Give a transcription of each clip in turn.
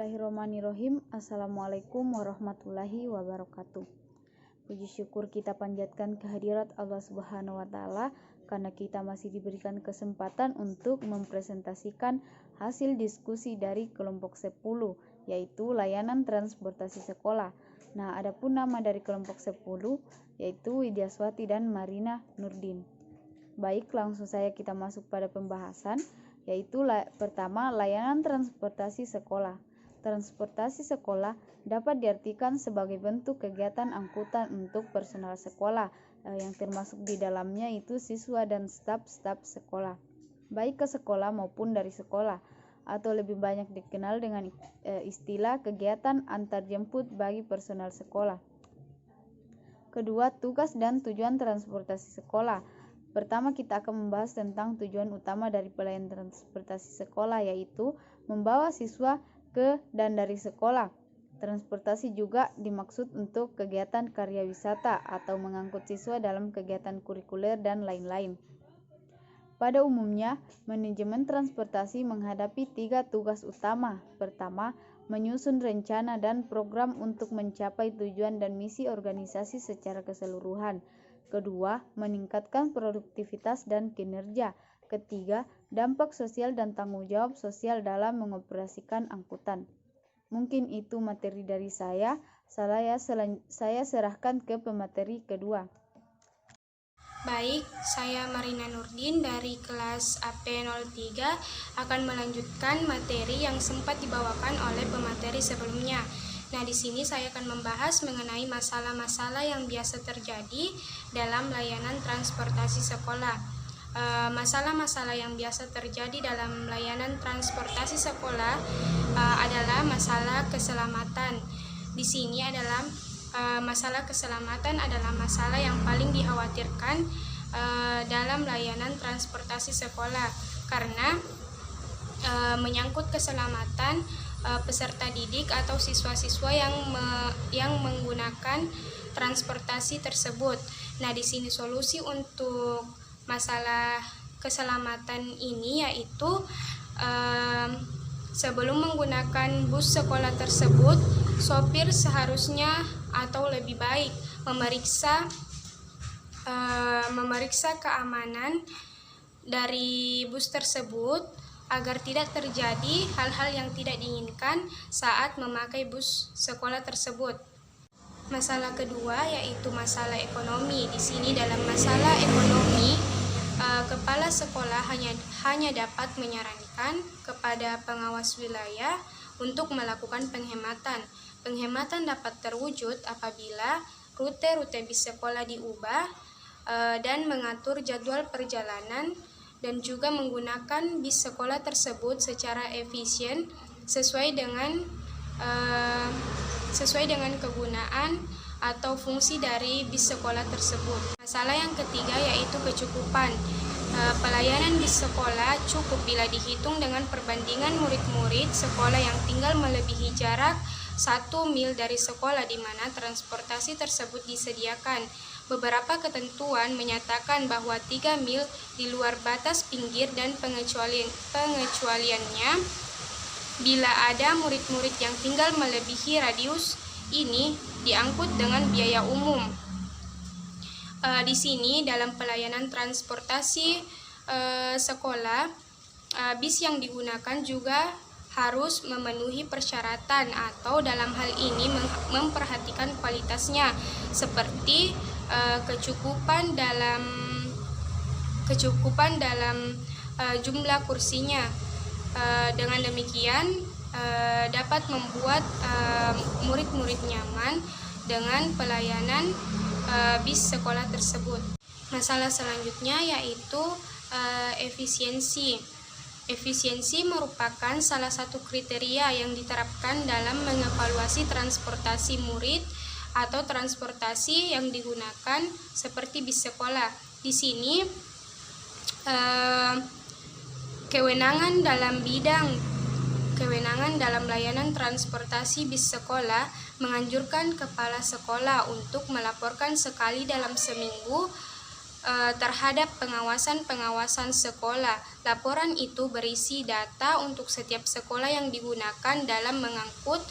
Bismillahirrahmanirrahim. Assalamualaikum warahmatullahi wabarakatuh. Puji syukur kita panjatkan kehadirat Allah Subhanahu wa Ta'ala karena kita masih diberikan kesempatan untuk mempresentasikan hasil diskusi dari kelompok 10, yaitu layanan transportasi sekolah. Nah, adapun nama dari kelompok 10 yaitu Widyaswati dan Marina Nurdin. Baik, langsung saja kita masuk pada pembahasan, yaitu pertama, layanan transportasi sekolah. Transportasi sekolah dapat diartikan sebagai bentuk kegiatan angkutan untuk personal sekolah yang termasuk di dalamnya itu siswa dan staf sekolah, baik ke sekolah maupun dari sekolah, atau lebih banyak dikenal dengan istilah kegiatan antarjemput bagi personal sekolah. Kedua, tugas dan tujuan transportasi sekolah. Pertama, kita akan membahas tentang tujuan utama dari pelayanan transportasi sekolah, yaitu membawa siswa ke dan dari sekolah. Transportasi juga dimaksud untuk kegiatan karya wisata atau mengangkut siswa dalam kegiatan kurikuler dan lain-lain. Pada umumnya, manajemen transportasi menghadapi 3 tugas utama. Pertama, menyusun rencana dan program untuk mencapai tujuan dan misi organisasi secara keseluruhan. Kedua, meningkatkan produktivitas dan kinerja. Ketiga, dampak sosial dan tanggung jawab sosial dalam mengoperasikan angkutan. Mungkin itu materi dari saya. Saya serahkan ke pemateri kedua. Baik, saya Marina Nurdin dari kelas AP03 akan melanjutkan materi yang sempat dibawakan oleh pemateri sebelumnya. Nah, di sini saya akan membahas mengenai masalah-masalah yang biasa terjadi dalam layanan transportasi sekolah. Masalah-masalah yang biasa terjadi dalam layanan transportasi sekolah adalah masalah keselamatan. Di sini adalah masalah keselamatan adalah masalah yang paling dikhawatirkan dalam layanan transportasi sekolah karena menyangkut keselamatan peserta didik atau siswa-siswa yang menggunakan transportasi tersebut. Nah, di sini solusi untuk masalah keselamatan ini yaitu sebelum menggunakan bus sekolah tersebut, sopir seharusnya atau lebih baik memeriksa keamanan dari bus tersebut agar tidak terjadi hal-hal yang tidak diinginkan saat memakai bus sekolah tersebut. Masalah kedua yaitu masalah ekonomi. Di sini dalam masalah ekonomi, kepala sekolah hanya dapat menyarankan kepada pengawas wilayah untuk melakukan penghematan. Penghematan dapat terwujud apabila rute-rute bis sekolah diubah dan mengatur jadwal perjalanan dan juga menggunakan bis sekolah tersebut secara efisien sesuai dengan kegunaan atau fungsi dari bis sekolah tersebut. Masalah yang ketiga yaitu kecukupan. Pelayanan bis sekolah cukup bila dihitung dengan perbandingan murid-murid sekolah yang tinggal melebihi jarak 1 mil dari sekolah di mana transportasi tersebut disediakan. Beberapa ketentuan menyatakan bahwa 3 mil di luar batas pinggir dan pengecualiannya bila ada murid-murid yang tinggal melebihi radius ini diangkut dengan biaya umum. Di sini dalam pelayanan transportasi sekolah, bis yang digunakan juga harus memenuhi persyaratan atau dalam hal ini memperhatikan kualitasnya seperti kecukupan dalam jumlah kursinya. Dengan demikian dapat membuat murid-murid nyaman dengan pelayanan bis sekolah tersebut. Masalah selanjutnya yaitu efisiensi. Efisiensi merupakan salah satu kriteria yang diterapkan dalam mengevaluasi transportasi murid atau transportasi yang digunakan seperti bis sekolah. Di sini kewenangan dalam layanan transportasi bis sekolah menganjurkan kepala sekolah untuk melaporkan sekali dalam seminggu terhadap pengawasan sekolah. Laporan itu berisi data untuk setiap sekolah yang digunakan dalam mengangkut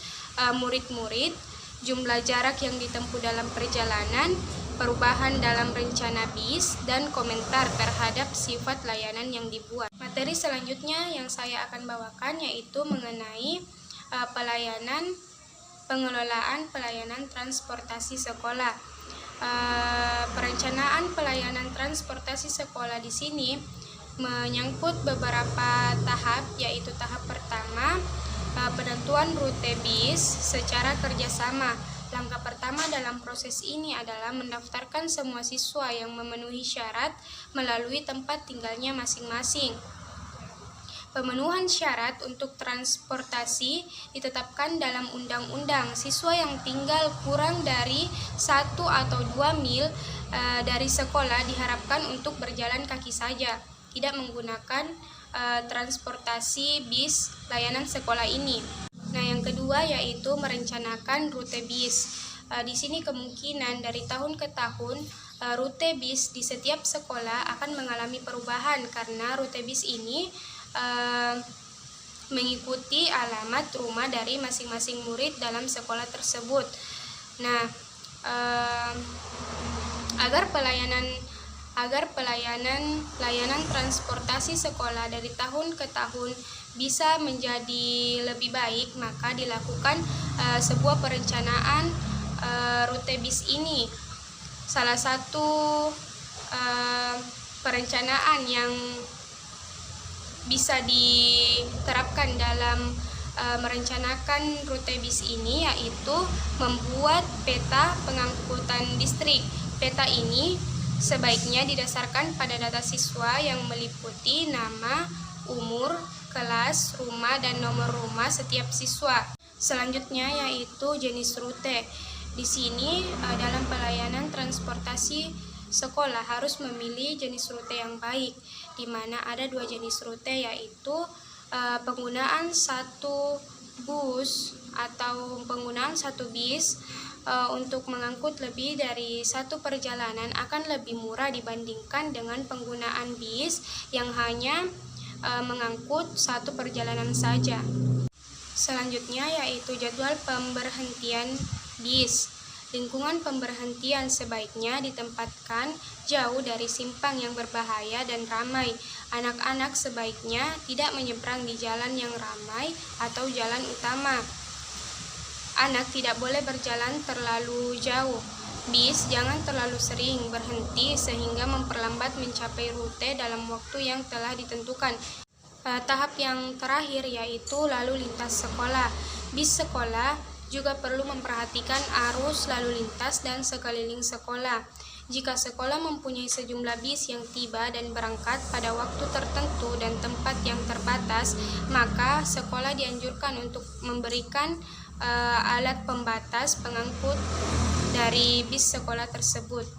murid-murid, jumlah jarak yang ditempuh dalam perjalanan, perubahan dalam rencana BIS, dan komentar terhadap sifat layanan yang dibuat. Materi selanjutnya yang saya akan bawakan yaitu mengenai pengelolaan pelayanan transportasi sekolah. Perencanaan pelayanan transportasi sekolah di sini menyangkut beberapa tahap, yaitu tahap pertama, penentuan rute BIS secara kerjasama. Langkah pertama dalam proses ini adalah mendaftarkan semua siswa yang memenuhi syarat melalui tempat tinggalnya masing-masing. Pemenuhan syarat untuk transportasi ditetapkan dalam undang-undang. Siswa yang tinggal kurang dari 1 atau 2 mil dari sekolah diharapkan untuk berjalan kaki saja, tidak menggunakan transportasi bis layanan sekolah ini. Nah, yang kedua yaitu merencanakan rute bis. Di sini kemungkinan dari tahun ke tahun rute bis di setiap sekolah akan mengalami perubahan karena rute bis ini mengikuti alamat rumah dari masing-masing murid dalam sekolah tersebut. Nah, agar layanan transportasi sekolah dari tahun ke tahun bisa menjadi lebih baik, maka dilakukan sebuah perencanaan rute bis ini. Salah satu perencanaan yang bisa diterapkan dalam merencanakan rute bis ini yaitu membuat peta pengangkutan distrik. Peta ini sebaiknya didasarkan pada data siswa yang meliputi nama, umur, kelas, rumah, dan nomor rumah setiap siswa. Selanjutnya yaitu jenis rute. Di sini dalam pelayanan transportasi sekolah harus memilih jenis rute yang baik, di mana ada 2 jenis rute yaitu penggunaan satu bus atau penggunaan satu bis untuk mengangkut lebih dari satu perjalanan akan lebih murah dibandingkan dengan penggunaan bis yang hanya mengangkut satu perjalanan saja. Selanjutnya yaitu jadwal pemberhentian bis. Lingkungan pemberhentian sebaiknya ditempatkan jauh dari simpang yang berbahaya dan ramai. Anak-anak sebaiknya tidak menyeberang di jalan yang ramai atau jalan utama. Anak tidak boleh berjalan terlalu jauh. Bis jangan terlalu sering berhenti sehingga memperlambat mencapai rute dalam waktu yang telah ditentukan. Tahap yang terakhir yaitu lalu lintas sekolah. Bis sekolah juga perlu memperhatikan arus lalu lintas dan sekeliling sekolah. Jika sekolah mempunyai sejumlah bis yang tiba dan berangkat pada waktu tertentu dan tempat yang terbatas, maka sekolah dianjurkan untuk memberikan alat pembatas pengangkut dari bis sekolah tersebut.